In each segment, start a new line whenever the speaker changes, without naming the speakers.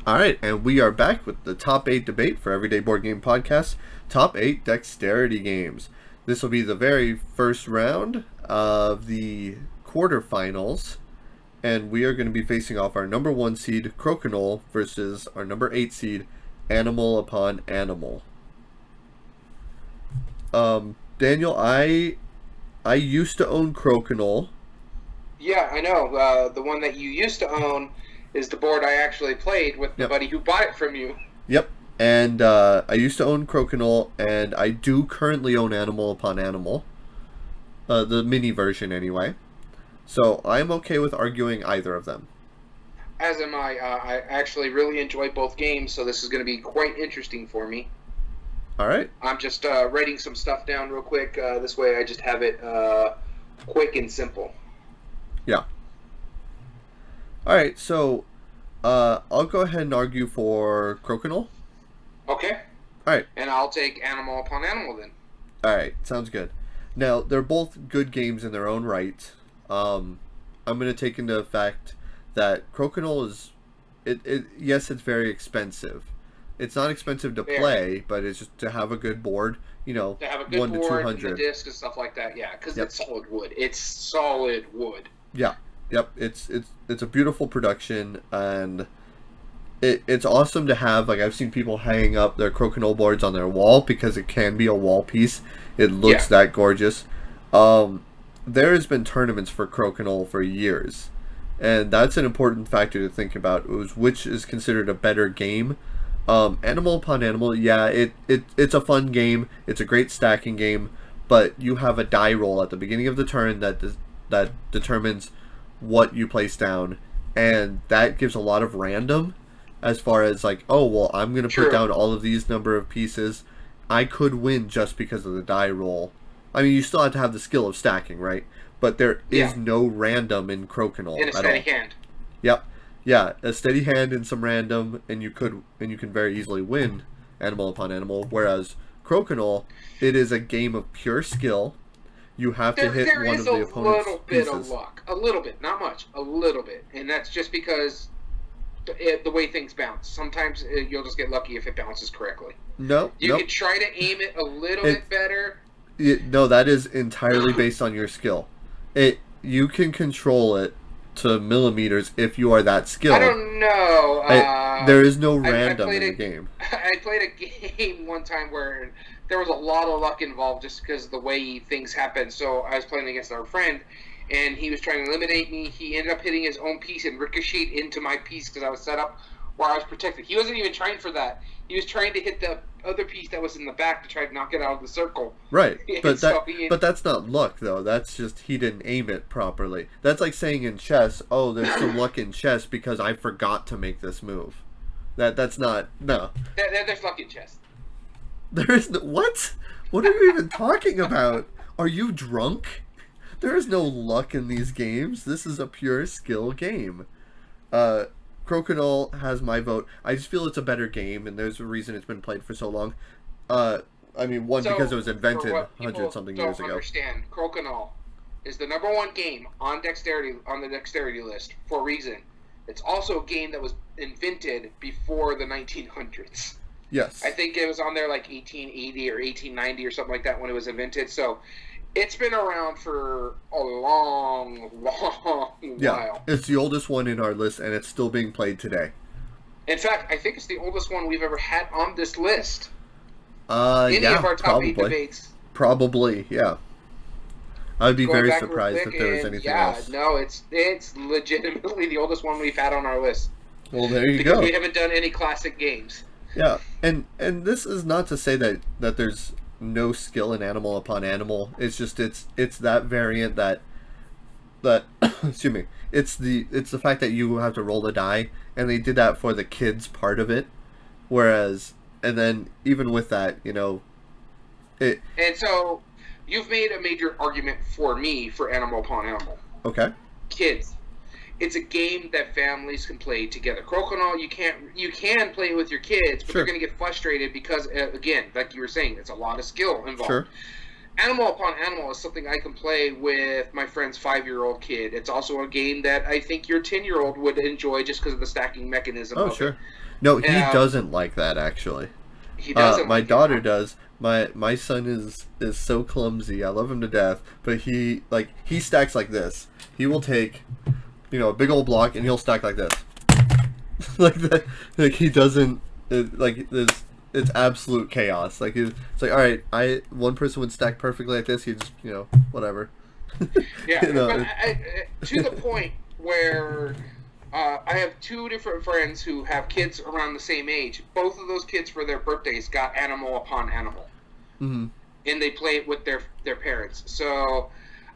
All right, and we are back with the top 8 debate for Everyday Board Game Podcast. Top 8 Dexterity games. This will be the very first round of the quarterfinals, and we are going to be facing off our number 1 seed, Crokinole, versus our number 8 seed, Animal Upon Animal. Daniel, I used to own Crokinole.
Yeah, I know. The one that you used to own is the board I actually played with the buddy who bought it from you.
Yep. And I used to own Crokinole, and I do currently own Animal Upon Animal. The mini version, anyway. So I'm okay with arguing either of them.
As am I. I actually really enjoy both games, so this is going to be quite interesting for me.
All right.
I'm just writing some stuff down real quick. This way I just have it quick and simple.
Yeah. All right, so I'll go ahead and argue for Crokinole.
Okay.
All right.
And I'll take Animal Upon Animal then.
All right, sounds good. Now, they're both good games in their own right. I'm going to take into effect that Crokinole is, yes, it's very expensive. It's not expensive to play, but it's just to have a good board,
to have a good
1
board,
to 200.
and the disc and stuff like that, yeah, because it's solid wood. It's solid wood.
Yeah. Yep, it's a beautiful production, and it's awesome to have. Like, I've seen people hang up their Crokinole boards on their wall because it can be a wall piece. It looks that gorgeous. There has been tournaments for Crokinole for years, and that's an important factor to think about. Which is considered a better game. Animal Upon Animal, yeah, it's a fun game. It's a great stacking game, but you have a die roll at the beginning of the turn that determines what you place down, and that gives a lot of random as far as like, oh well, I'm gonna put down all of these number of pieces. I could win just because of the die roll. I mean, you still have to have the skill of stacking, right? But there is no random in Crokinole
in a steady hand.
Yep. Yeah, a steady hand and some random, and you can very easily win Animal Upon Animal. Whereas Crokinole, it is a game of pure skill. You have to hit one of the opponent's pieces. There is a little bit of luck.
A little bit, not much. A little bit. And that's just because the way things bounce. Sometimes you'll just get lucky if it bounces correctly.
No.
You can try to aim it a little bit better.
No, that is entirely based on your skill. You can control it to millimeters if you are that skilled.
I don't know.
There is no random in the game.
I played a game one time where there was a lot of luck involved just because of the way things happen. So I was playing against our friend, and he was trying to eliminate me. He ended up hitting his own piece and ricocheted into my piece because I was set up where I was protected. He wasn't even trying for that. He was trying to hit the other piece that was in the back to try to knock it out of the circle.
Right, but that's not luck, though. That's just he didn't aim it properly. That's like saying in chess, oh, there's some luck in chess because I forgot to make this move. That's not, no.
There's luck in chess.
There is no, what? What are you even talking about? Are you drunk? There is no luck in these games. This is a pure skill game. Crokinole has my vote. I just feel it's a better game, and there's a reason it's been played for so long. I mean, because it was invented 100-something years ago.
Don't understand. Crokinole is the number 1 game on the Dexterity list for a reason. It's also a game that was invented before the 1900s.
Yes.
I think it was on there like 1880 or 1890 or something like that when it was invented. So it's been around for a long while.
It's the oldest one in our list, and it's still being played today.
In fact, I think it's the oldest one we've ever had on this list.
Any
of our top 8 debates.
Probably, yeah. I'd be very surprised if there was anything else.
No, it's legitimately the oldest one we've had on our list.
Well, there you
go.
go.
Because we haven't done any classic games.
Yeah, and this is not to say that there's no skill in Animal Upon Animal. It's just it's that variant that excuse me. It's the fact that you have to roll the die, and they did that for the kids part of it. Whereas, and then even with that,
And so you've made a major argument for me for Animal Upon Animal.
Okay.
Kids. It's a game that families can play together. Crokinole, you can play it with your kids, but they're going to get frustrated because, again, like you were saying, it's a lot of skill involved.
Sure.
Animal Upon Animal is something I can play with my friend's 5-year-old kid. It's also a game that I think your 10-year-old would enjoy just because of the stacking mechanism.
Oh, sure. No, he
Um,
doesn't like that actually.
he doesn't
My
like it,
daughter
huh?
does. My son is so clumsy. I love him to death, but he stacks like this. He will take a big old block and he'll stack like this, like that. Like he doesn't like this. It's absolute chaos. Like it's like all right, I one person would stack perfectly like this. You just whatever.
Yeah,
you know.
but to the point where I have two different friends who have kids around the same age. Both of those kids for their birthdays got Animal Upon Animal,
Mm-hmm.
and they play it with their parents. So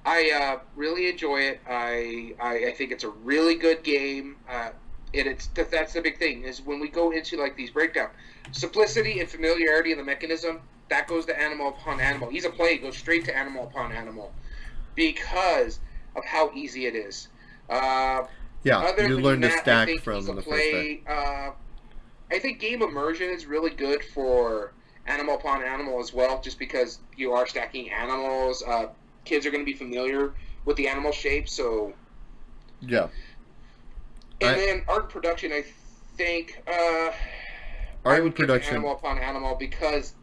I really enjoy it. I think it's a really good game. And that's the big thing is when we go into like these breakdown, simplicity and familiarity of the mechanism that goes to Animal Upon Animal. Ease of play goes straight to Animal Upon Animal because of how easy it is.
Yeah,
Other
you
than
learn to
that, I
stack
think Ease
from
of
the first day.
play. I think game immersion is really good for Animal Upon Animal as well, just because you are stacking animals. Kids are going to be familiar with the animal shape, so.
Yeah,
And
I
then art production, I think I
art and
would give to
production.
Animal Upon Animal because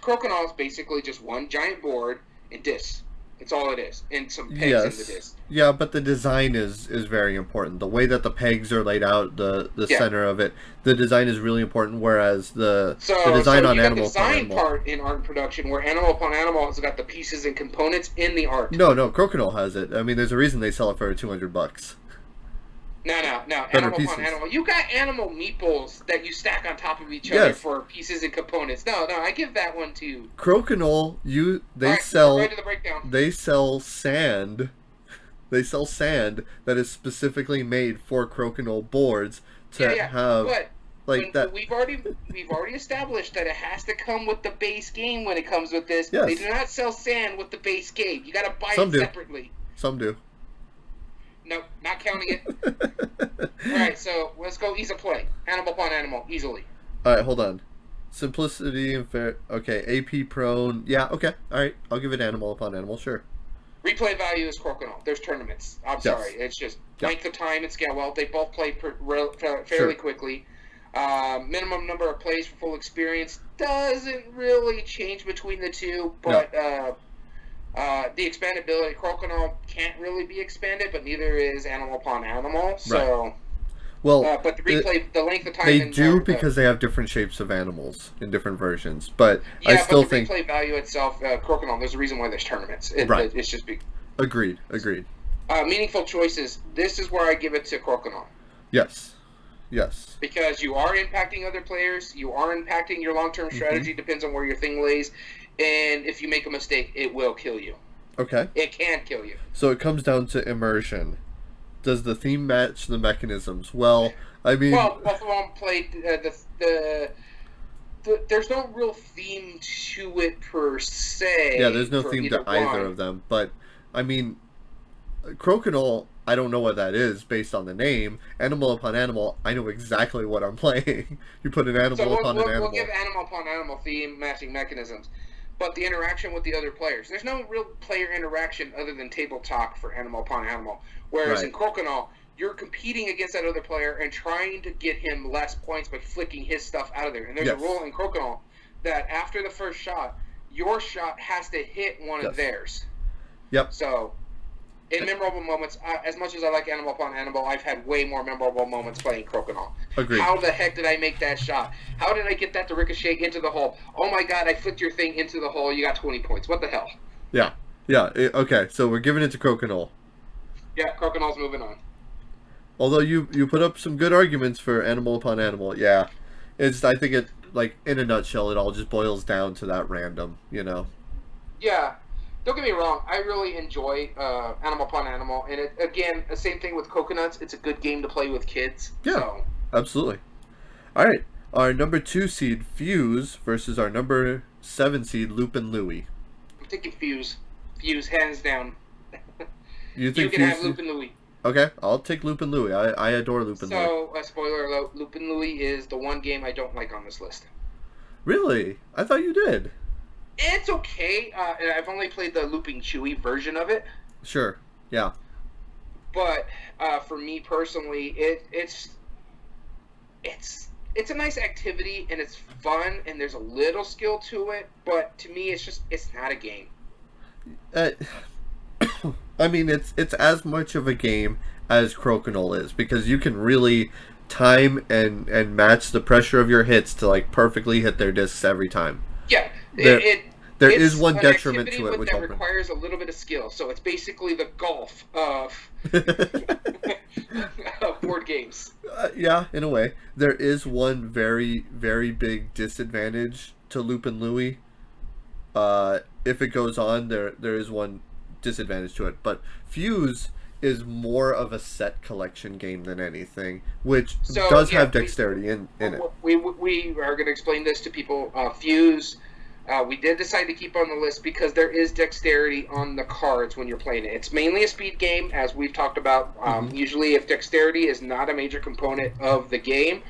Crokinole is basically just one giant board and discs. It's all it is, and some pegs in the
Yes.
disc.
Yeah, but the design is very important. The way that the pegs are laid out, the
Yeah.
center of it, the design is really important. Whereas the
So
design on
you got the
Animal Upon
design
Animal,
part in art and production, where Animal Upon Animal has got the pieces and components in the art.
no, Crokinole has it. I mean, there's a reason they sell it for $200.
No.
Better
Animal Upon
pieces.
Animal. You got animal meeples that you stack on top of each other
Yes,
for pieces and components. No, I give that one to.
Crokinole.
All
They
right, we're going
sell
to the breakdown.
they sell sand. They sell sand that is specifically made for Crokinole boards to
Yeah.
have
But
like that.
we've already established that it has to come with the base game when it comes with this. They
Yes,
do not sell sand with the base game. You got to buy
some
it
do.
separately.
Some do.
No, not counting it. All right, so let's go ease of play. Animal Upon Animal, easily.
All right, hold on. Simplicity and fair. Okay, AP prone. Yeah, okay. All right, I'll give it Animal Upon Animal. Sure.
Replay value is Crokinole. There's tournaments. I'm sorry.
Yes.
It's just
Yeah.
length of time and scale. Well, they both play fairly
Sure.
quickly. Minimum number of plays for full experience doesn't really change between the two, but the expandability, Crokinole can't really be expanded, but neither is Animal Upon Animal. So,
Well,
but the replay, the length of time,
they
and
do because they have different shapes of animals in different versions. But I
yeah,
still
but the
think
replay value itself, Crokinole. There's a reason why there's tournaments.
Right.
It's just
agreed.
meaningful choices. This is where I give it to Crokinole.
Yes.
Because you are impacting other players, you are impacting your long-term strategy, depends on where your thing lays, and if you make a mistake, it will kill you.
Okay.
It can kill you.
So it comes down to immersion. Does the theme match the mechanisms? Well, I mean,
Well, both of them played there's no real theme to it per se.
yeah, there's no
for
theme to either
one.
of them. But I mean, Crokinole, I don't know what that is based on the name. Animal Upon Animal, I know exactly what I'm playing. You put an animal
So
upon an animal.
we'll give Animal Upon Animal theme matching mechanisms. But the interaction with the other players. There's no real player interaction other than table talk for Animal Upon Animal. Whereas
Right.
in Crokinole, you're competing against that other player and trying to get him less points by flicking his stuff out of there. And there's
Yes.
a rule in Crokinole that after the first shot, your shot has to hit one
Yes.
of theirs.
Yep.
So, in memorable moments, as much as I like Animal Upon Animal, I've had way more memorable moments playing Crokinole.
Agreed.
How the heck did I make that shot? How did I get that to ricochet into the hole? Oh my god, I flicked your thing into the hole. You got 20 points. What the hell?
Yeah. Okay, so we're giving it to Crokinole.
Yeah, Crokinole's moving on.
Although you put up some good arguments for Animal Upon Animal. Yeah. I think it, like, in a nutshell, it all just boils down to that random,
Yeah, don't get me wrong. I really enjoy Animal Upon Animal. And again, the same thing with Coconuts. It's a good game to play with kids.
Yeah.
So,
Absolutely. All right. Our number 2 seed, Fuse, versus our number 7 seed, Lupin Louie.
I'm taking Fuse. Fuse, hands down.
You
You
think
can have
Fuse?
Lupin Louie.
Okay, I'll take Lupin Louie. I adore Lupin Louie.
So, spoiler alert, Lupin Louie is the one game I don't like on this list.
Really? I thought you did.
It's okay. And I've only played the Looping Chewy version of it.
Sure. Yeah.
But for me personally, it's it's a nice activity and it's fun and there's a little skill to it, but to me it's not a game.
Uh, I mean, it's as much of a game as Crokinole is because you can really time and match the pressure of your hits to like perfectly hit their discs every time.
Yeah,
There there is
it's
one
an
detriment
activity
to it, which
that
I'll bring.
requires a little bit of skill. So it's basically the golf of, of board games.
Yeah, in a way, there is one very big disadvantage to Lupin Louie. If it goes on, there is one disadvantage to it, but Fuse is more of a set collection game than anything, which
So
does
yeah,
have dexterity in it.
we are going to explain this to people. Fuse. We did decide to keep on the list because there is dexterity on the cards when you're playing it. It's mainly a speed game, as we've talked about. Usually, if dexterity is not a major component of the game,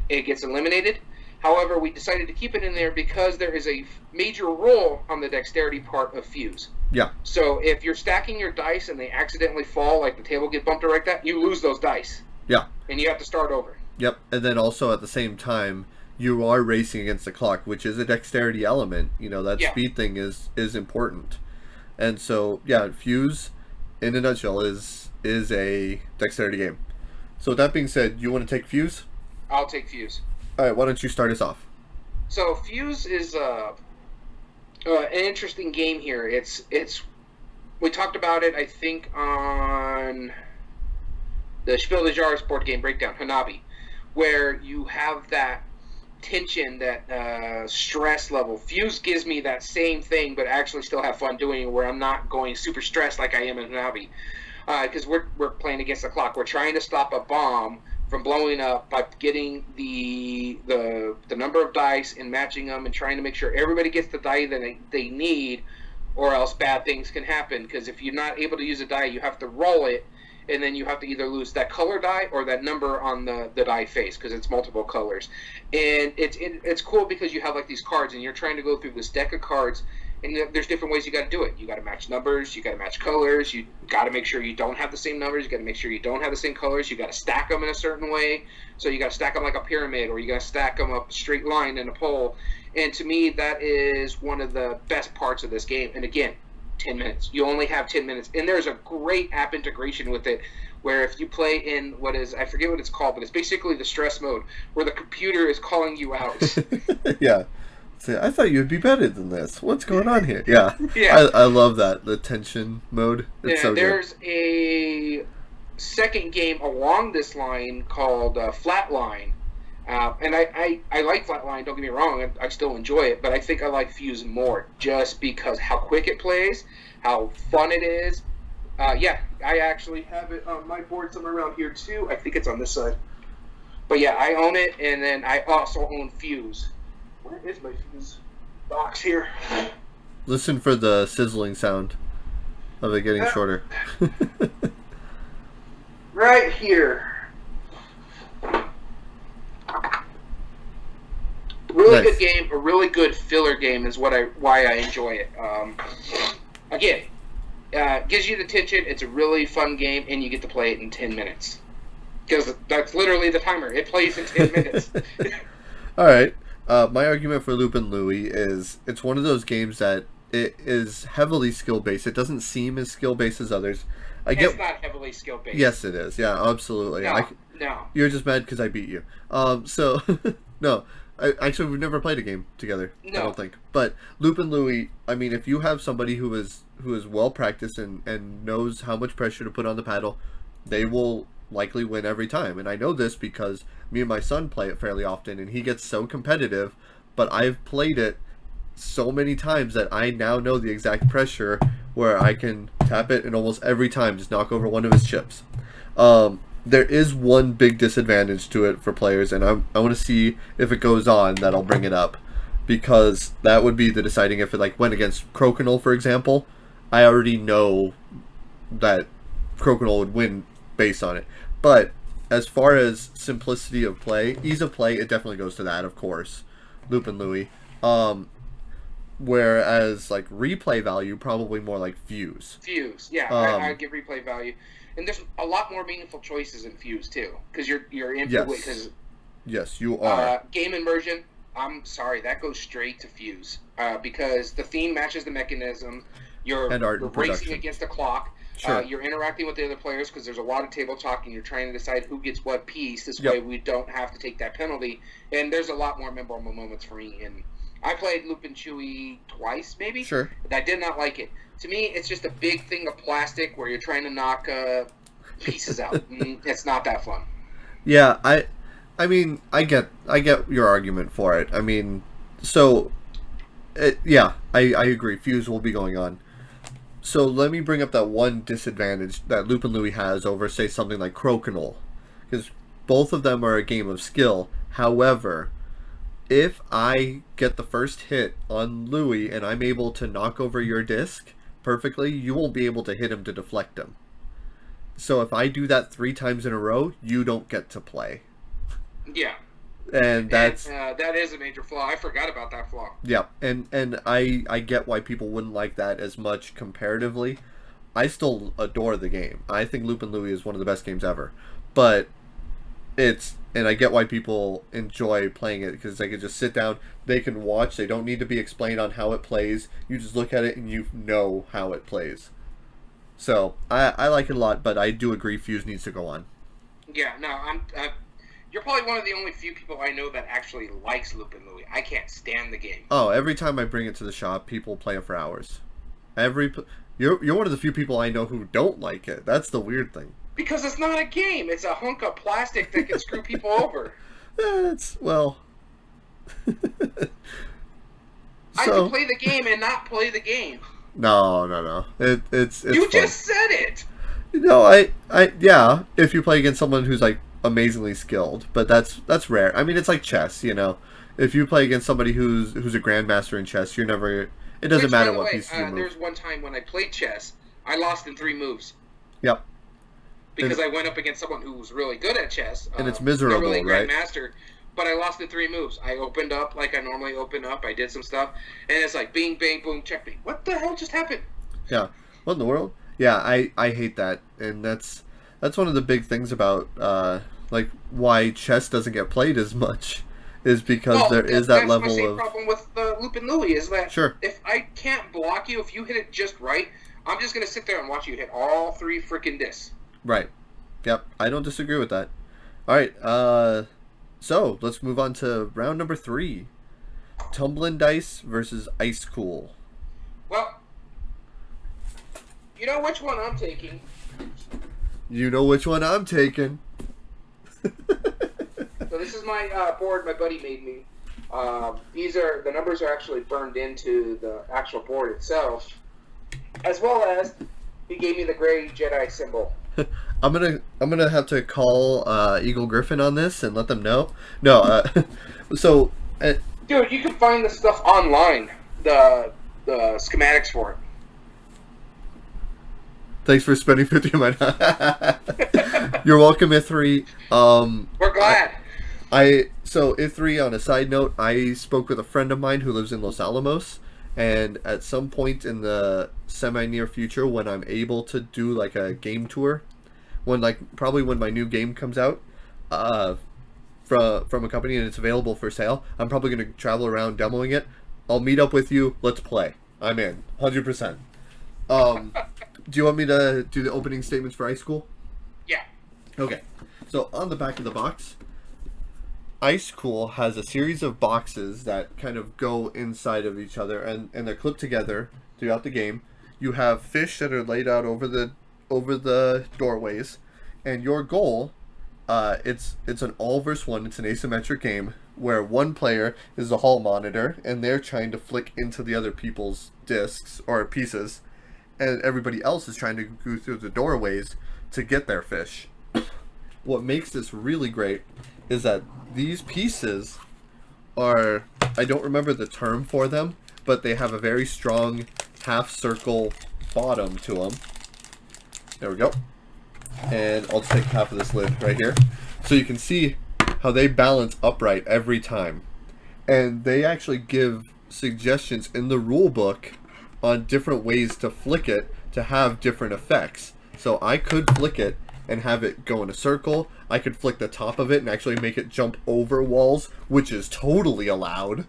it gets eliminated. However, we decided to keep it in there because there is a major role on the dexterity part of Fuse.
Yeah,
So if you're stacking your dice and they accidentally fall, like the table get bumped or like that, you lose those dice.
yeah,
And you have to start over.
yep. And then also at the same time, you are racing against the clock, which is a dexterity element. You know that
Yeah.
speed thing is important, and so yeah, Fuse, in a nutshell, is a dexterity game. So with that being said, you want to take Fuse?
I'll take Fuse.
All right, why don't you start us off?
So Fuse is an interesting game here. It's we talked about it, I think, on the Spiel des Jahres board game breakdown, Hanabi, where you have that tension, that stress level. Fuse gives me that same thing, but actually still have fun doing it, where I'm not going super stressed like I am in Hanabi. Because we're playing against the clock. We're trying to stop a bomb from blowing up by getting the number of dice and matching them and trying to make sure everybody gets the die that they need, or else bad things can happen. Because if you're not able to use a die, you have to roll it, and then you have to either lose that color die or that number on the die face because it's multiple colors. And it's cool because you have like these cards and you're trying to go through this deck of cards. And there's different ways you got to do it. You got to match numbers. You got to match colors. You got to make sure you don't have the same numbers. You got to make sure you don't have the same colors. You got to stack them in a certain way. So you got to stack them like a pyramid, or you got to stack them up a straight line in a pole. And to me, that is one of the best parts of this game. And again, 10 minutes. You only have 10 minutes. And there's a great app integration with it, where if you play in what is, I forget what it's called, but it's basically the stress mode, where the computer is calling you out.
Yeah. See, I thought you'd be better than this. What's going on here? Yeah.
Yeah.
I love that. The tension mode. It's
Yeah,
so good.
there's a second game along this line called Flatline. And I like Flatline, don't get me wrong, I still enjoy it, but I think I like Fuse more just because how quick it plays, how fun it is. Yeah, I actually have it on my board somewhere around here too. I think it's on this side. But yeah, I own it, and then I also own Fuse. Where is my Fuse box here?
Listen for the sizzling sound of it getting shorter.
Right here. Really
Nice.
good game, a really good filler game is why I enjoy it. Again, gives you the tension. It's a really fun game, and you get to play it in 10 minutes. Because that's literally the timer. It plays in 10 minutes.
All right. My argument for Lupin Louie is it's one of those games that it is heavily skill based. It doesn't seem as skill based as others.
It's not heavily skill based.
Yes, it is. Yeah, absolutely.
No.
You're just mad because I beat you. So no. Actually, we've never played a game together.
No.
I don't think. But Lupin Louie, I mean, if you have somebody who is well practiced and knows how much pressure to put on the paddle, they will likely win every time. And I know this because me and my son play it fairly often, and he gets so competitive. But I've played it so many times that I now know the exact pressure where I can tap it and almost every time just knock over one of his chips. There is one big disadvantage to it for players, and I want to see if it goes on that I'll bring it up, because that would be the deciding if it like went against Crokinole, for example. I already know that Crokinole would win based on it. But as far as simplicity of play, ease of play, it definitely goes to that, of course. Lupin Louie. Whereas like replay value, probably more like Fuse.
Fuse, yeah, I give replay value. And there's a lot more meaningful choices in Fuse too, because you're into it. Because
Yes, you are.
Game immersion, I'm sorry, that goes straight to Fuse. Because the theme matches the mechanism.
And art
You're
and
racing
production.
against the clock.
Sure.
You're interacting with the other players because there's a lot of table talk and you're trying to decide who gets what piece. This way
Yep.
we don't have to take that penalty. And there's a lot more memorable moments for me. And I played Loop and Chewy twice, maybe.
Sure.
And I did not like it. To me, it's just a big thing of plastic where you're trying to knock pieces out. It's not that fun.
Yeah, I mean, I get your argument for it. I mean, so yeah, I agree. Fuse will be going on. So let me bring up that one disadvantage that Loop and Louie has over, say, something like Crokinole, because both of them are a game of skill. However, if I get the first hit on Louie and I'm able to knock over your disc perfectly, you won't be able to hit him to deflect him. So if I do that 3 times in a row, you don't get to play.
Yeah.
And that's
that is a major flaw. I forgot about that flaw.
yeah, and I get why people wouldn't like that as much comparatively. I still adore the game. I think Loop and Louie is one of the best games ever. But and I get why people enjoy playing it because they can just sit down, they can watch, they don't need to be explained on how it plays. You just look at it and you know how it plays. So I like it a lot, but I do agree Fuse needs to go on.
Yeah, no, you're probably one of the only few people I know that actually likes Loop and Louie. I can't stand the game.
Oh, every time I bring it to the shop, people play it for hours. You're one of the few people I know who don't like it. That's the weird thing.
Because it's not a game. It's a hunk of plastic that can screw people over.
It's well.
I can play the game and not play the game.
No. It's
you
fun.
just said it.
No, yeah. If you play against someone who's like amazingly skilled, but that's rare. I mean, it's like chess, you know. If you play against somebody who's a grandmaster in chess, you're never. It doesn't matter what pieces you move.
There's one time when I played chess, I lost in 3 moves.
Yep.
Because I went up against someone who was really good at chess.
And it's miserable,
not really a
right?
grandmaster, but I lost in 3 moves. I opened up like I normally open up. I did some stuff, and it's like bing, bang, boom, checkmate. What the hell just happened?
Yeah. What in the world? Yeah, I hate that, and that's one of the big things about like why chess doesn't get played as much is because there is that level of.
That's my same problem with Loop and Louie is that
sure.
If I can't block you, if you hit it just right, I'm just gonna sit there and watch you hit all 3 freaking discs.
Right. Yep. I don't disagree with that. All right. So let's move on to round number 3. Tumbling Dice versus Ice Cool.
Well, you know which one I'm taking.
You know which one I'm taking.
So this is my board my buddy made me. The numbers are actually burned into the actual board itself, as well as he gave me the gray Jedi symbol.
I'm gonna have to call Eagle Griffin on this and let them know. No, so
dude, you can find this stuff online. The schematics for it.
Thanks for spending 50 of my. You're welcome, Ithri.
We're glad.
So Ithri, on a side note, I spoke with a friend of mine who lives in Los Alamos, and at some point in the semi-near future, when I'm able to do like a game tour, probably when my new game comes out, from a company and it's available for sale, I'm probably gonna travel around demoing it. I'll meet up with you. Let's play. I'm in, 100%. Do you want me to do the opening statements for Ice Cool?
Yeah.
Okay. So on the back of the box, Ice Cool has a series of boxes that kind of go inside of each other, and they're clipped together throughout the game. You have fish that are laid out over the doorways, and your goal, it's an all versus one. It's an asymmetric game where one player is the hall monitor, and they're trying to flick into the other people's discs or pieces, and everybody else is trying to go through the doorways to get their fish. What makes this really great is that these pieces are, I don't remember the term for them, but they have a very strong half circle bottom to them. There we go. And I'll just take half of this lid right here. So you can see how they balance upright every time. And they actually give suggestions in the rule book on different ways to flick it to have different effects. So I could flick it and have it go in a circle. I could flick the top of it and actually make it jump over walls, which is totally allowed.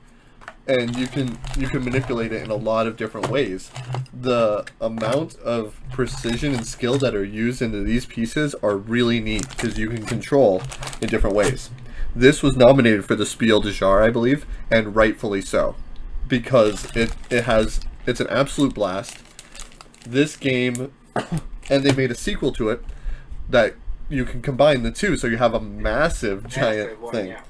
And you can manipulate it in a lot of different ways. The amount of precision and skill that are used into these pieces are really neat because you can control in different ways. This was nominated for the Spiel des Jahres, I believe, and rightfully so, because it's an absolute blast. This game, and they made a sequel to it that you can combine the two, so you have a massive giant thing. Yeah.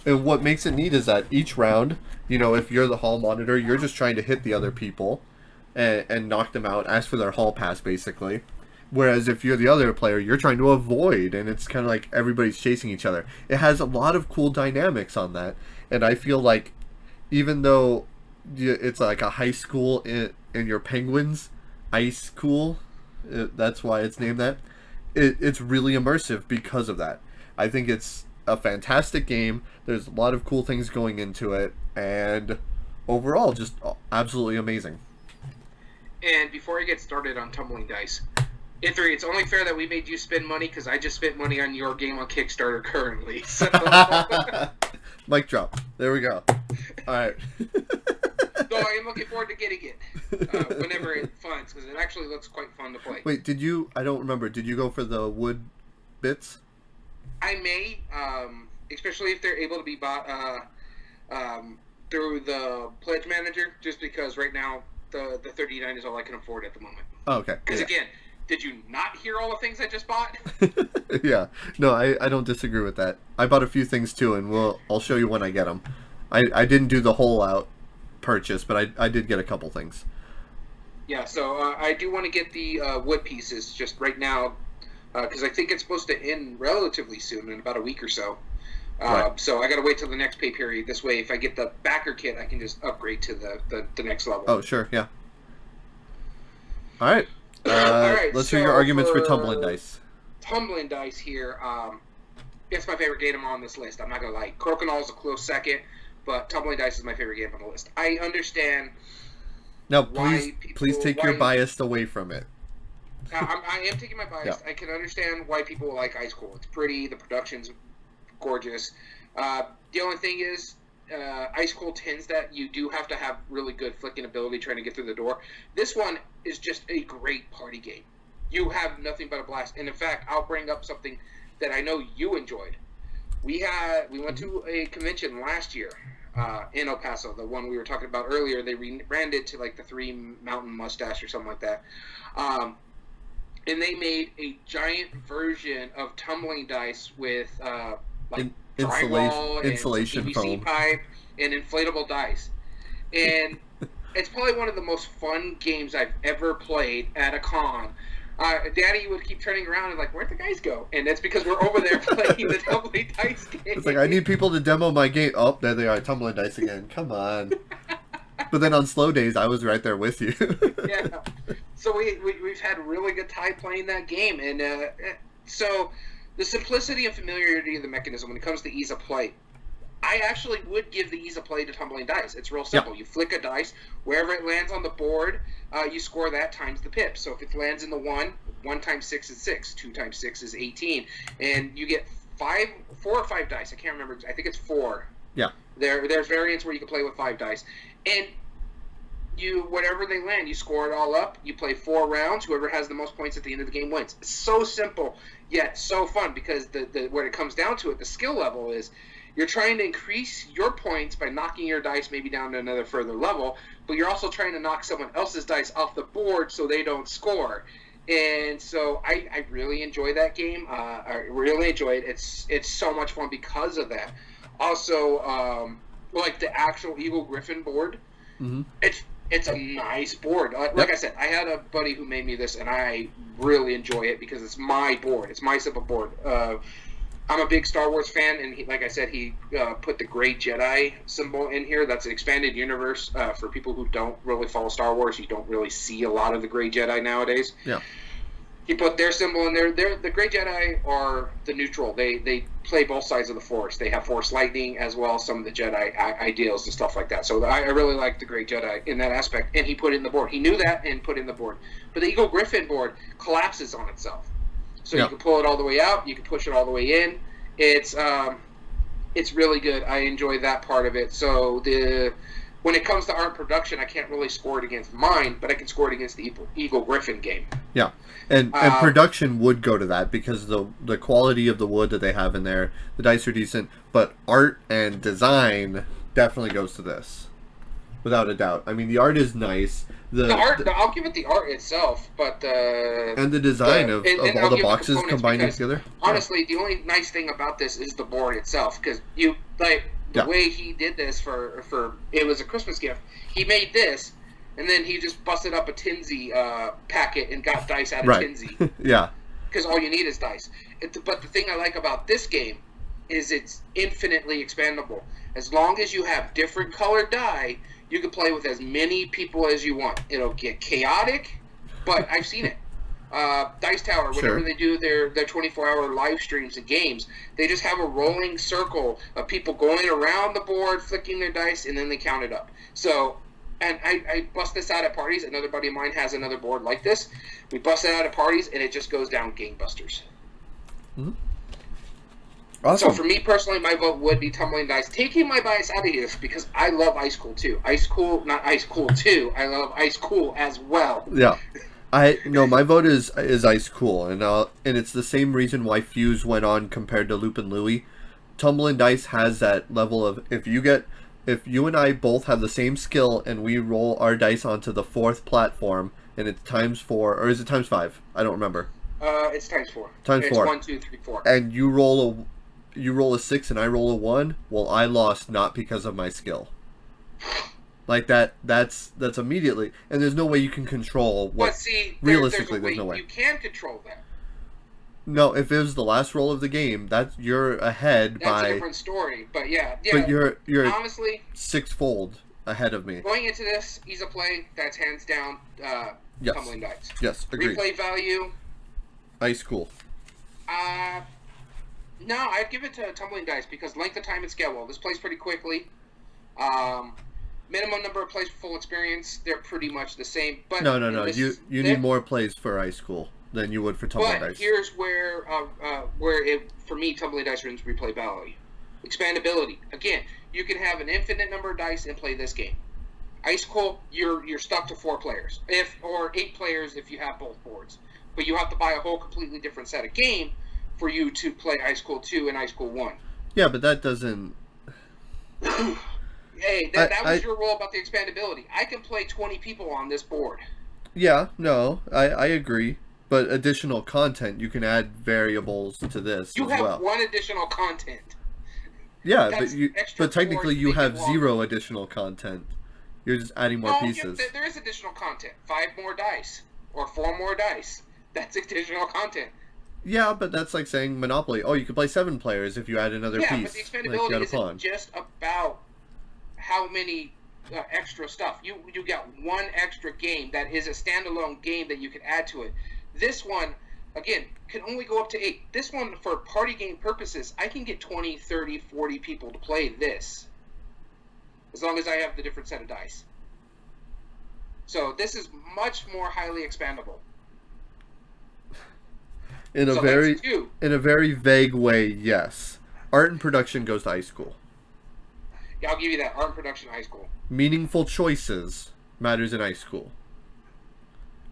And what makes it neat is that each round, if you're the hall monitor, you're just trying to hit the other people and knock them out, ask for their hall pass, basically. Whereas if you're the other player, you're trying to avoid, and it's kind of like everybody's chasing each other. It has a lot of cool dynamics on that, and I feel like even though it's like a high school in your Penguins, ice school, that's why it's named that, it's really immersive because of that. I think it's a fantastic game. There's a lot of cool things going into it, and overall just absolutely amazing.
And before I get started on tumbling dice, Ithri, it's only fair that we made you spend money because I just spent money on your game on Kickstarter currently. So.
Mic drop. There we go. All right.
So I am looking forward to getting it whenever it funds, because it actually looks quite fun to play.
Wait, I don't remember. Did you go for the wood bits?
I may, especially if they're able to be bought through the Pledge Manager, just because right now the $39 is all I can afford at the moment.
Oh, okay.
Because again, did you not hear all the things I just bought?
Yeah. No, I don't disagree with that. I bought a few things too, and I'll show you when I get them. I didn't do the whole out purchase, but I did get a couple things.
Yeah, so I do want to get the wood pieces just right now, because I think it's supposed to end relatively soon, in about a week or so. Right. So I got to wait till the next pay period. This way, if I get the backer kit, I can just upgrade to the next level.
Oh, sure, yeah. All right. All right. Let's hear your arguments for tumbling dice.
Tumbling dice here. It's my favorite game on this list. I'm not gonna lie. Crokinole is a close second, but tumbling dice is my favorite game on the list. I understand.
Now, please take your bias away from it.
I am taking my bias. Yeah. I can understand why people like Ice Cold. It's pretty. The production's gorgeous. The only thing is, Ice Cold tends that you do have to have really good flicking ability trying to get through the door. This one is just a great party game. You have nothing but a blast. And in fact, I'll bring up something that I know you enjoyed. We went to a convention last year in El Paso, the one we were talking about earlier. They rebranded to like the Three Mountain Mustache or something like that. And they made a giant version of tumbling dice with drywall
insulation
and PVC
foam
pipe and inflatable dice. And it's probably one of the most fun games I've ever played at a con. Daddy would keep turning around and like, where'd the guys go? And that's because we're over there playing the tumbling dice game.
It's like, I need people to demo my game. Oh, there they are, tumbling dice again. Come on. But then on slow days, I was right there with you.
Yeah. So we've had a really good time playing that game. And so the simplicity and familiarity of the mechanism when it comes to ease of play, I actually would give the ease of play to tumbling dice. It's real simple. Yep. You flick a dice. Wherever it lands on the board, you score that times the pip. So if it lands in the 1 times 6 is 6. 2 times 6 is 18. And you get 4 or 5 dice. I can't remember. I think it's 4.
Yeah.
There's variants where you can play with 5 dice. And whatever they land, you score it all up. You play 4 rounds. Whoever has the most points at the end of the game wins. It's so simple, yet so fun, because when it comes down to it, the skill level is you're trying to increase your points by knocking your dice maybe down to another further level, but you're also trying to knock someone else's dice off the board so they don't score. And so I really enjoy that game. I really enjoy it. It's so much fun because of that. Also, like the actual Eagle Griffin board, it's a nice board. Like I said, I had a buddy who made me this, and I really enjoy it because it's my board. It's my simple board. I'm a big Star Wars fan, and like I said, he put the Grey Jedi symbol in here. That's an expanded universe for people who don't really follow Star Wars. You don't really see a lot of the Grey Jedi nowadays.
Yeah.
He put their symbol in there. The Grey Jedi are the neutral. They play both sides of the Force. They have Force lightning as well as some of the Jedi ideals and stuff like that. So I really like the Grey Jedi in that aspect, and he put it in the board. He knew that and put it in the board. But the Eagle Griffin board collapses on itself. So you can pull it all the way out, you can push it all the way in. It's really good. I enjoy that part of it. So when it comes to art production, I can't really score it against mine, but I can score it against the Eagle Griffin game.
Yeah, and production would go to that because the quality of the wood that they have in there, the dice are decent, but art and design definitely goes to this, without a doubt. I mean, the art is nice.
The art, I'll give it the art itself, but
and the design of all the boxes combining together.
Honestly, the only nice thing about this is the board itself, because the way he did this for it was a Christmas gift. He made this, and then he just busted up a Tinsy packet and got dice out of Tinsy.
Yeah.
Because all you need is dice. But the thing I like about this game is it's infinitely expandable. As long as you have different colored die, you can play with as many people as you want. It'll get chaotic, but I've seen it. Dice Tower, whenever they do their 24-hour live streams and games, they just have a rolling circle of people going around the board, flicking their dice, and then they count it up. So, and I bust this out at parties. Another buddy of mine has another board like this. We bust it out at parties, and it just goes down gangbusters.
Mm-hmm. Awesome.
So for me personally, my vote would be Tumbling Dice. Taking my bias out of here because I love Ice Cool 2. Not Ice Cool 2. I love Ice Cool as well.
Yeah. My vote is Ice Cool, and it's the same reason why Fuse went on compared to Loop and Louie. Tumbling Dice has that level of if you and I both have the same skill and we roll our dice onto the fourth platform and it's times 4, or is it times 5? I don't remember.
It's times 4.
Times 4.
It's 1, 2, 3, 4.
And you roll a 6 and I roll a 1. Well, I lost not because of my skill. Like that's immediately, and there's no way you can control what.
But see,
realistically, there's no way
you can control that.
No, if it was the last roll of the game, you're ahead by.
That's a different story, but yeah.
But you're
honestly
sixfold ahead of me.
Going into this, ease of play, that's hands down.
Yes.
Tumbling Dice.
Yes, agreed.
Replay value.
Ice Cool.
No, I'd give it to Tumbling Dice because length of time and scale. Well, this plays pretty quickly. Minimum number of plays for full experience, they're pretty much the same. But
no. You need more plays for Ice Cool than you would for Tumbling Dice.
But here's where for me, Tumbling Dice wins replay value. Expandability. Again, you can have an infinite number of dice and play this game. Ice Cool, you're stuck to 4 players, or 8 players if you have both boards. But you have to buy a whole completely different set of game for you to play Ice Cool 2 and Ice Cool 1.
Yeah, but that doesn't.
Hey, that was your rule about the expandability. I can play 20 people on this board.
Yeah, no, I agree. But additional content, you can add variables to this
you
as
have
well.
1 additional content.
Yeah, but technically you have 0 additional content. You're just adding more pieces.
Yeah, there is additional content. 5 more dice. Or 4 more dice. That's additional content.
Yeah, but that's like saying Monopoly. Oh, you can play 7 players if you add another piece.
Yeah, but the expandability isn't just about how many extra stuff. You got 1 extra game that is a standalone game that you can add to it. This one, again, can only go up to 8. This one, for party game purposes, I can get 20, 30, 40 people to play this. As long as I have the different set of dice. So this is much more highly expandable.
In a very vague way, yes. Art and production goes to Ice Cool.
Yeah, I'll give you that. Art and production, Ice Cool.
Meaningful choices matters in Ice Cool.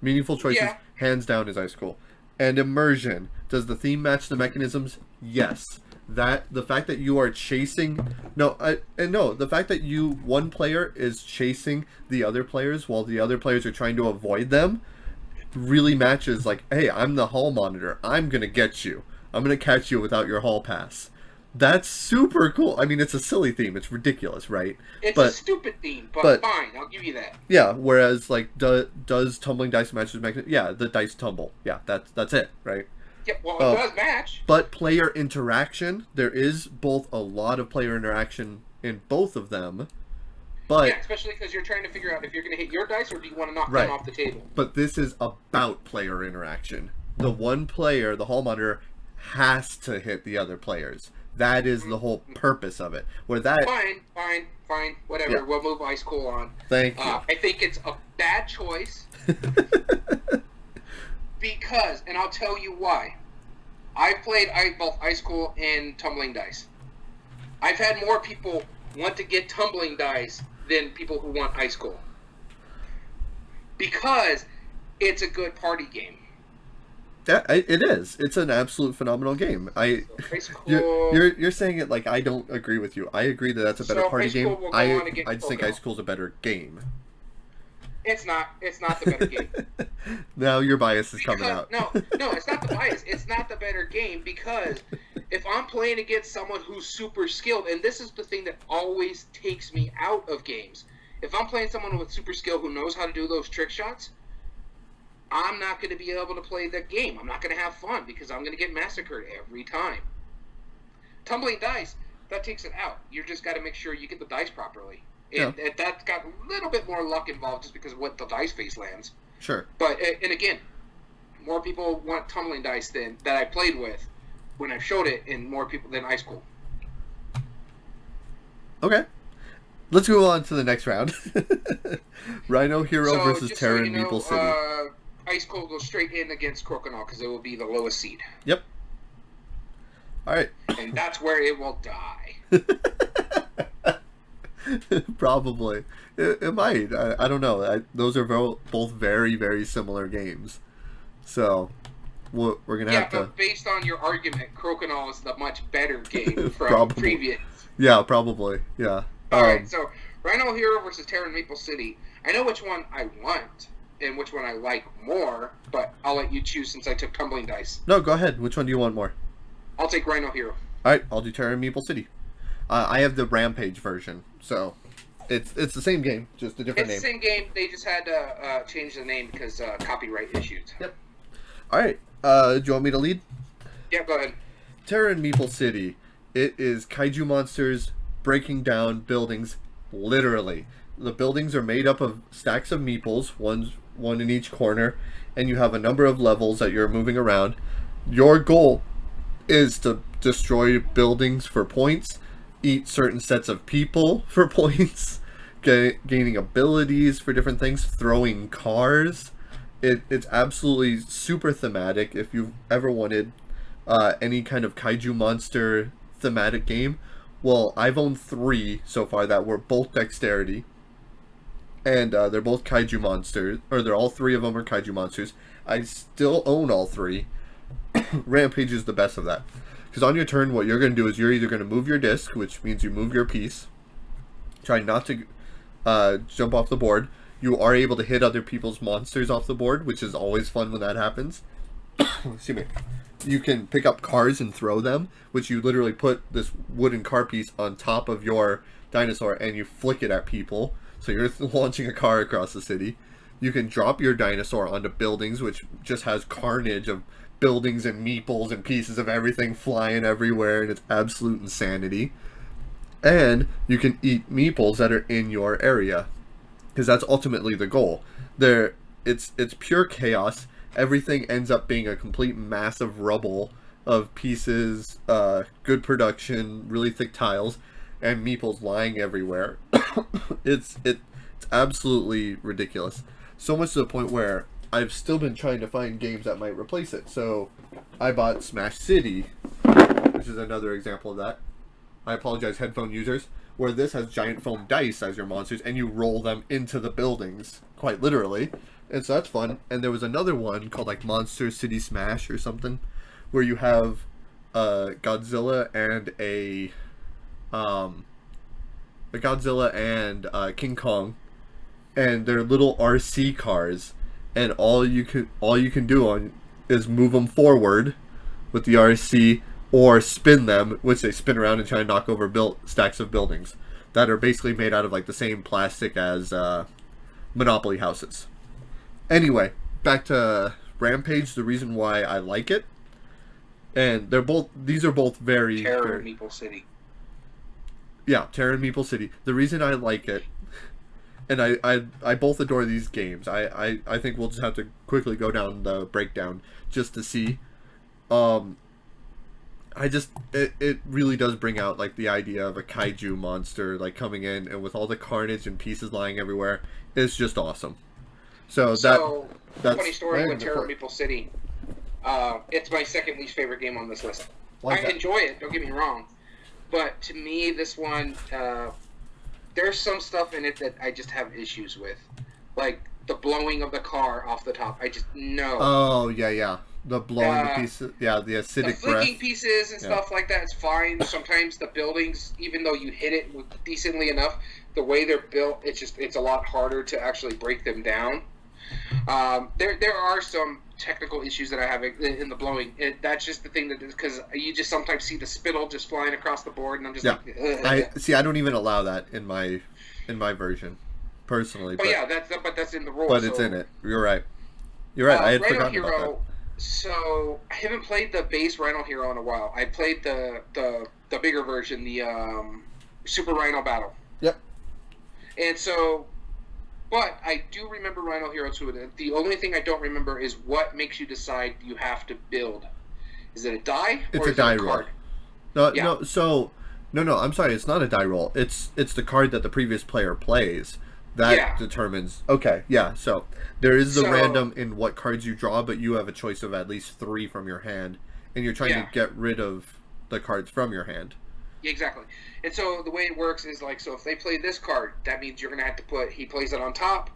Meaningful choices, hands down, is Ice Cool. And immersion. Does the theme match the mechanisms? Yes. The fact that you are chasing... the fact that one player is chasing the other players while the other players are trying to avoid them really matches, like, hey, I'm the hall monitor. I'm going to get you. I'm going to catch you without your hall pass. That's super cool. I mean, it's a silly theme. It's ridiculous, right?
It's a stupid theme, but fine. I'll give you that.
Yeah, whereas, like, does tumbling dice match the mechanism? Yeah, the dice tumble. Yeah, that's it, right?
Yeah, well, it does match.
But player interaction, there is both a lot of player interaction in both of them. But
yeah, especially because you're trying to figure out if you're going to hit your dice or do you want to knock them off the table.
But this is about player interaction. The one player, the hall monitor, has to hit the other players. That is the whole purpose of it. Where that
fine, whatever. Yeah. We'll move Ice Cool on.
Thank you.
I think it's a bad choice because, and I'll tell you why. I've played both Ice Cool and Tumbling Dice. I've had more people want to get Tumbling Dice than people who want Ice Cool. Because it's a good party game.
Yeah, it is. It's an absolute phenomenal game. You're saying it like I don't agree with you. I agree that that's a better party game. I just think Ice Cool's a better game.
It's not. It's not the better game.
Now your bias is coming out.
No, it's not the bias. It's not the better game because if I'm playing against someone who's super skilled, and this is the thing that always takes me out of games. If I'm playing someone with super skill who knows how to do those trick shots, I'm not going to be able to play the game. I'm not going to have fun because I'm going to get massacred every time. Tumbling dice, that takes it out. You just got to make sure you get the dice properly. And that's got a little bit more luck involved just because of what the dice face lands.
Sure.
But, and again, more people want tumbling dice that I played with when I showed it, and more people than Ice Cool.
Okay. Let's move on to the next round. Rhino Hero versus Terran Meeple City.
Ice Cold goes straight in against Crokinole because it will be the lowest seed.
Yep. All right.
And that's where it will die.
Probably. It might. I don't know. Those are both very, very similar games. So, we're going to have to...
Yeah, but based on your argument, Crokinole is the much better game from previous.
Yeah, probably. Yeah.
Alright, so Rhino Hero versus Terran Meeple City. I know which one I want and which one I like more, but I'll let you choose since I took Tumbling Dice.
No, go ahead. Which one do you want more?
I'll take Rhino Hero.
Alright, I'll do Terran Meeple City. I have the Rampage version, so it's the same game, just a different name.
It's the same game, they just had to change the name because copyright issues.
Yep. Alright, do you want me to lead?
Yeah, go ahead.
Terran Meeple City. It is kaiju monsters breaking down buildings, literally. The buildings are made up of stacks of meeples, one in each corner, and you have a number of levels that you're moving around. Your goal is to destroy buildings for points, eat certain sets of people for points, gaining abilities for different things, throwing cars. It's absolutely super thematic. If you've ever wanted any kind of kaiju monster thematic game, well, I've owned 3 so far that were both Dexterity, and they're both kaiju monsters, or they're all 3 of them are kaiju monsters. I still own all 3. Rampage is the best of that. Because on your turn, what you're going to do is you're either going to move your disc, which means you move your piece, try not to jump off the board. You are able to hit other people's monsters off the board, which is always fun when that happens. Excuse me. You can pick up cars and throw them, which you literally put this wooden car piece on top of your dinosaur and you flick it at people. So you're launching a car across the city. You can drop your dinosaur onto buildings, which just has carnage of buildings and meeples and pieces of everything flying everywhere, and it's absolute insanity. And you can eat meeples that are in your area, because that's ultimately the goal. It's pure chaos. Everything ends up being a complete massive rubble of pieces, good production, really thick tiles, and meeples lying everywhere. It's absolutely ridiculous. So much to the point where I've still been trying to find games that might replace it. So I bought Smash City, which is another example of that. I apologize, headphone users, where this has giant foam dice as your monsters, and you roll them into the buildings, quite literally. And so that's fun. And there was another one called like Monster City Smash or something, where you have Godzilla and King Kong, and they're little RC cars, and all you can do is move them forward with the RC, or spin them, which they spin around and try to knock over stacks of buildings that are basically made out of like the same plastic as Monopoly houses. Anyway, back to Rampage. The reason why I like it, and these are both very
Terran Meeple City.
Yeah, Terran Meeple City. The reason I like it, and I both adore these games. I think we'll just have to quickly go down the breakdown just to see. It really does bring out like the idea of a kaiju monster like coming in, and with all the carnage and pieces lying everywhere, it's just awesome. So that's
funny story with Terran Meeple City. It's my second least favorite game on this list.
Why
I
is that?
enjoy it, don't get me wrong, but to me, this one, there's some stuff in it that I just have issues with, like the blowing of the car off the top. I just no.
Oh yeah. The blowing the pieces. Yeah, the
The
acidic
flicking
breath.
pieces and
Yeah.
stuff like that is fine. Sometimes the buildings, even though you hit it decently enough, the way they're built, it's a lot harder to actually break them down. There are some technical issues that I have in the blowing. That's just the thing that because you just sometimes see the spittle just flying across the board, and I'm just
Yeah.
like.
I don't even allow that in my version, personally.
But yeah, that's in the rules.
But it's in it. You're right. You're right. I had
Rhino
forgotten about that.
Hero. So I haven't played the base Rhino Hero in a while. I played the bigger version, the Super Rhino Battle.
Yep.
And so, but I do remember Rhino Hero 2. The only thing I don't remember is what makes you decide you have to build. Is it a die?
It's
or
a
is
die
it a
roll.
card?
No,
Yeah.
no. So no. I'm sorry. It's not a die roll. It's the card that the previous player plays that determines. Okay. Yeah. So there is the random in what cards you draw, but you have a choice of at least 3 from your hand, and you're trying to get rid of the cards from your hand.
Exactly. And so the way it works is like, so if they play this card, that means you're going to have to put, he plays it on top.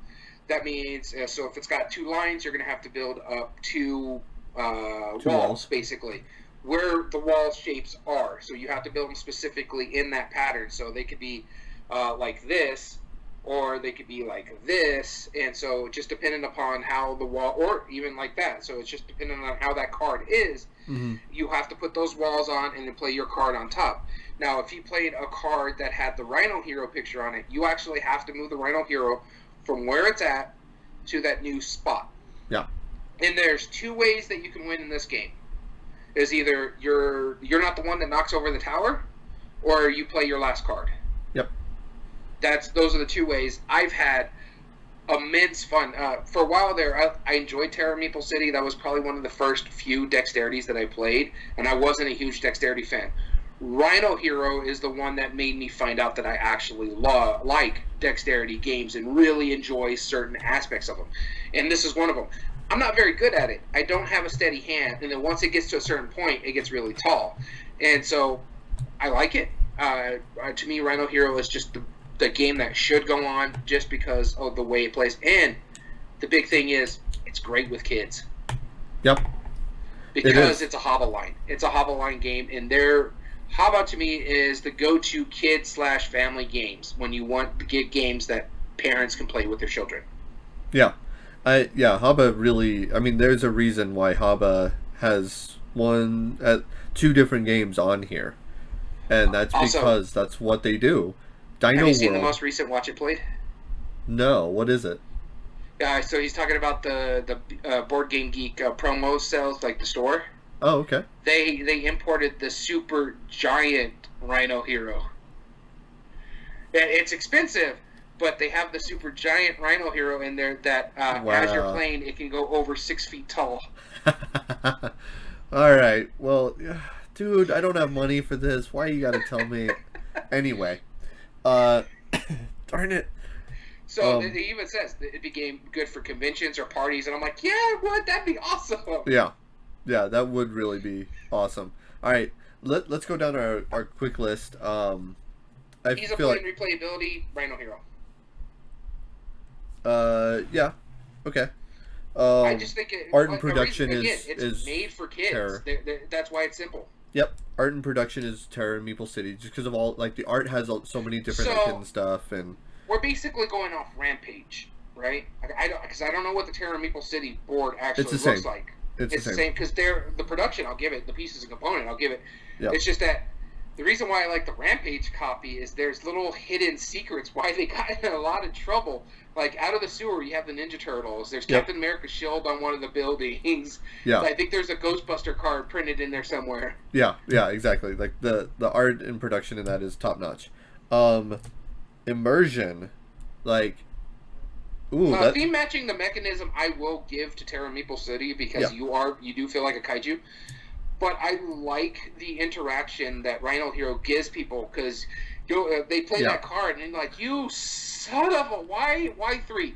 That means, so if it's got 2 lines, you're going to have to build up 2 walls, basically, where the wall shapes are. So you have to build them specifically in that pattern. So they could be like this, or they could be like this. And so just depending upon how the wall, or even like that. So it's just depending on how that card is, you have to put those walls on and then play your card on top. Now, if you played a card that had the Rhino Hero picture on it, you actually have to move the Rhino Hero from where it's at to that new spot.
Yeah.
And there's 2 ways that you can win in this game. Is either you're not the one that knocks over the tower, or you play your last card.
Yep.
Those are the 2 ways. I've had immense fun. For a while there, I enjoyed Terra Maple City. That was probably one of the first few Dexterities that I played, and I wasn't a huge Dexterity fan. Rhino Hero is the one that made me find out that I actually like Dexterity games and really enjoy certain aspects of them. And this is one of them. I'm not very good at it. I don't have a steady hand, and then once it gets to a certain point, it gets really tall. And so I like it. To me, Rhino Hero is just the game that should go on just because of the way it plays. And the big thing is, it's great with kids.
Yep.
Because it's a Hoboline. It's a Hoboline game, and Haba to me is the go-to kid/family games when you want to get games that parents can play with their children.
Yeah. Haba really, I mean, there's a reason why Haba has 2 different games on here. And that's because that's what they do. Dino
have you seen
World.
the most recent Watch It Played?
No, what is it?
So he's talking about the Board Game Geek promo sales, like the store.
Oh, okay.
They imported the super giant Rhino Hero. It's expensive, but they have the super giant Rhino Hero in there that as you're playing, it can go over 6 feet tall.
All right. Well, dude, I don't have money for this. Why you gotta tell me? Anyway, darn it.
So it even says that it became good for conventions or parties, and I'm like, yeah, what? That'd be awesome.
Yeah, that would really be awesome. All right, let's go down our quick list.
Ease of play and replayability, Rhino Hero.
Yeah, okay.
I just think
art and production
it's made for kids. That's why it's simple.
Yep, art and production is Terra and Maple City, just because of all the art has so many different hidden stuff, and
we're basically going off Rampage, right? Because I don't know what the Terra Maple City board actually looks like. It's the same because the production. I'll give it the pieces and component. I'll give it. Yep. It's just that the reason why I like the Rampage copy is there's little hidden secrets why they got in a lot of trouble. Like out of the sewer, you have the Ninja Turtles. There's Captain America's shield on one of the buildings.
Yeah,
I think there's a Ghostbuster card printed in there somewhere.
Yeah, exactly. Like the art and production in that is top notch. Immersion, like. Ooh,
theme matching the mechanism I will give to Terra Maple City because you do feel like a kaiju, but I like the interaction that Rhino Hero gives people because they play that card and they're like, you son of a why 3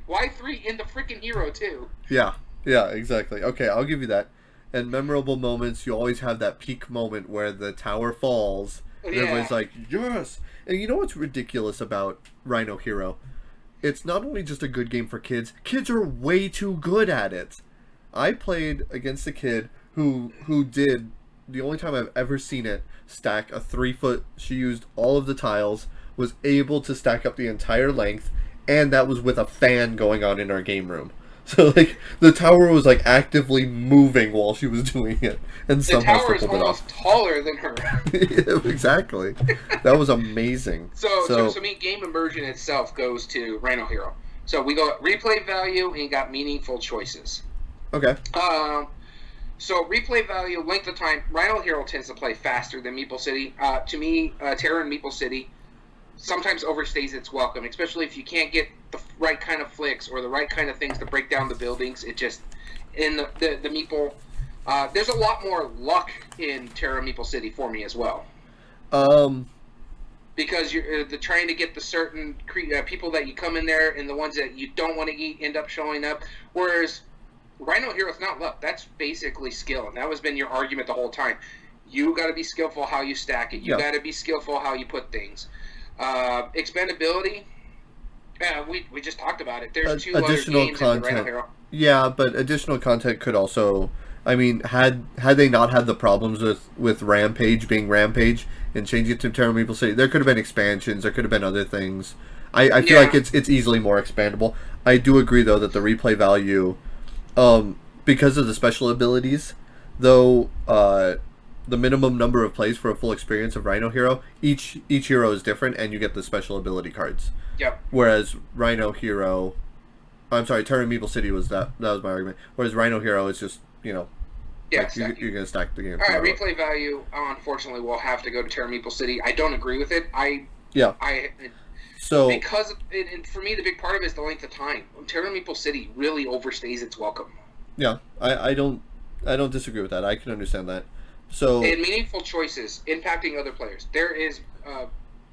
in the freaking hero too.
Yeah, exactly. Okay, I'll give you that. And memorable moments, you always have that peak moment where the tower falls, and everybody's
Yeah.
like, yes! And you know what's ridiculous about Rhino Hero? It's not only just a good game for kids, kids are way too good at it. I played against a kid who did, the only time I've ever seen it, stack a 3 foot. She used all of the tiles, was able to stack up the entire length, and that was with a fan going on in our game room. So like the tower was like actively moving while she was doing it, and
The
somehow
tower
still
is
pulled it off.
almost taller than her.
Yeah, exactly. That was amazing.
So me, game immersion itself goes to Rhino Hero. So we got replay value and you got meaningful choices.
Okay.
So replay value, length of time. Rhino Hero tends to play faster than Meeple City. To me, Terra and Meeple City sometimes overstays its welcome, especially if you can't get the right kind of flicks or the right kind of things to break down the buildings. It just in the Meeple, there's a lot more luck in Terra Meeple City for me as well. Because you're trying to get the certain people that you come in there, and the ones that you don't want to eat end up showing up. Whereas Rhino Hero is not luck. That's basically skill, and that has been your argument the whole time. You got to be skillful how you stack it. You got to be skillful how you put things. Expandability. Yeah, we just talked about it. There's two other games in the Rhino Hero.
Yeah, but additional content could also. I mean, had they not had the problems with Rampage being Rampage and changing it to Terra Maple City, there could have been expansions. There could have been other things. I feel like it's easily more expandable. I do agree though that the replay value, because of the special abilities, though, the minimum number of plays for a full experience of Rhino Hero, each hero is different, and you get the special ability cards.
Yep.
Whereas Rhino Hero, I'm sorry, Terra Meeple City was that was my argument. Whereas Rhino Hero is just, like you're going to stack the game.
All right, replay value, unfortunately, will have to go to Terra Meeple City. I don't agree with it.
So
because and for me, the big part of it is the length of time. Terra Meeple City really overstays its welcome.
Yeah, I don't disagree with that. I can understand that. So
and meaningful choices impacting other players. There is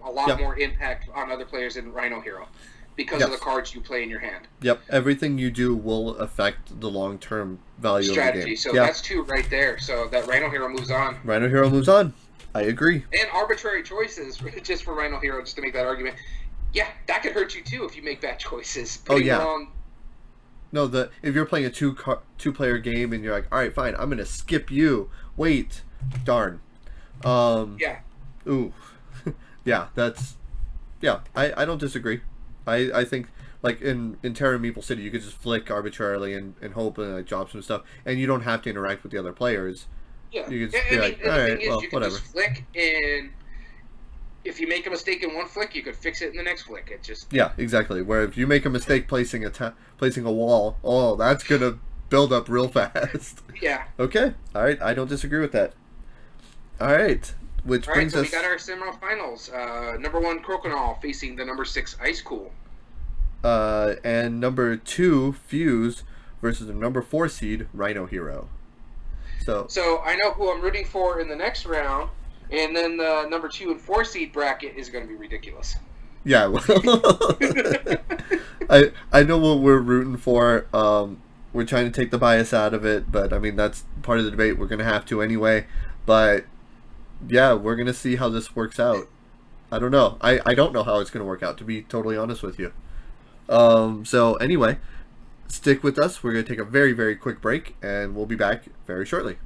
a lot more impact on other players in Rhino Hero because of the cards you play in your hand.
Yep, everything you do will affect the long-term value
strategy.
Of the game.
So that's two right there. So that Rhino Hero moves on.
Rhino Hero moves on. I agree.
And arbitrary choices just for Rhino Hero, just to make that argument. Yeah, that could hurt you too if you make bad choices.
No, if you're playing a two-player game and you're like, all right, fine, I'm gonna skip you. Wait, darn.
Yeah.
Ooh. Yeah, that's. Yeah, I don't disagree. I think like in Terra Meeple City, you could just flick arbitrarily and hope and like drop some stuff, and you don't have to interact with the other players.
Yeah.
You could
just
be like, all right, well,
you can
whatever.
just flick, and if you make a mistake in one flick, you could fix it in the next flick. It just
exactly. Where if you make a mistake placing a wall, oh, that's gonna build up real fast.
Yeah.
Okay. All right. I don't disagree with that. All right. Which brings us.
We got our semifinals. Number 1 Crokinole facing the number 6 Ice Cool.
And number 2 Fuse versus the number 4 seed Rhino Hero.
So I know who I'm rooting for in the next round. And then the number 2 and 4 seed bracket is going to be ridiculous.
Yeah, well, I know what we're rooting for. We're trying to take the bias out of it, but I mean that's part of the debate. We're going to have to anyway. But yeah, we're going to see how this works out. I don't know. I don't know how it's going to work out, to be totally honest with you. So anyway, stick with us. We're going to take a very, very quick break, and we'll be back very shortly.